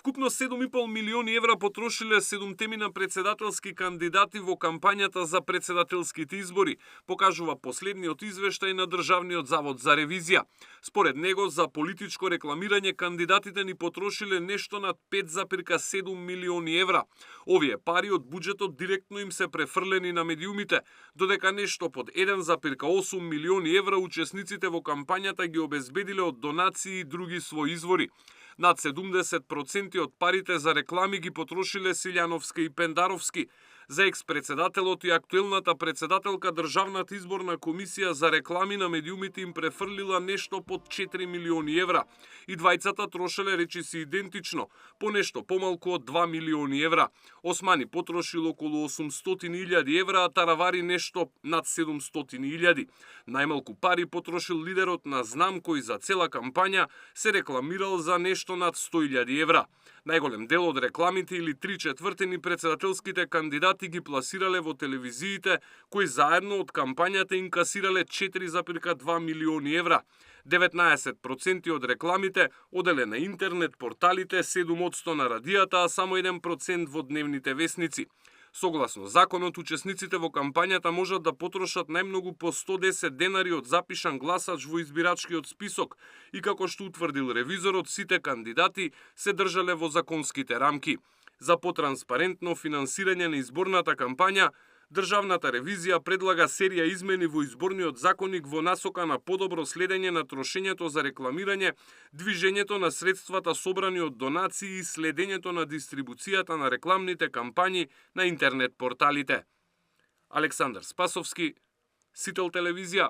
Вкупно 7,5 милиони евра потрошиле 7 председателски кандидати во кампањата за председателските избори, покажува последниот извештај на Државниот завод за ревизија. Според него, за политичко рекламирање кандидатите ни потрошиле нешто над 5,7 милиони евра. Овие пари од буџетот директно им се префрлени на медиумите, додека нешто под 1,8 милиони евра учесниците во кампањата ги обезбедиле од донации и други своји извори. Над 70% од парите за реклами ги потрошиле Силјановски и Пендаровски. За екс-председателот и актуелната председателка Државната изборна комисија за реклами на медиумите им префрлила нешто под 4 милиони евра. И двајцата трошеле речиси идентично, по нешто помалку од 2 милиони евра. Османи потрошил околу 800.000 евра, а Таравари нешто над 700.000. Најмалку пари потрошил лидерот на Знам, кој за цела кампања се рекламирал за нешто над 100.000 евра. Најголем дел од рекламите или 3/4 председателските кандидати ги пласирале во телевизиите, кои заедно од кампањата инкасирале 4,2 милиони евра. 19% од рекламите оделе на интернет порталите, 7% на радијата, а само 1% во дневните весници. Согласно законот, учесниците во кампањата можат да потрошат најмногу по 110 денари од запишан гласач во избирачкиот список и како што утврдил ревизорот, сите кандидати се држале во законските рамки. За потранспарентно финансирање на изборната кампања, Државната ревизија предлага серија измени во изборниот законник во насока на подобро следење на трошењето за рекламирање, движењето на средствата собрани од донации и следењето на дистрибуцијата на рекламните кампањи на интернет порталите. Александар Спасовски, Сител телевизија.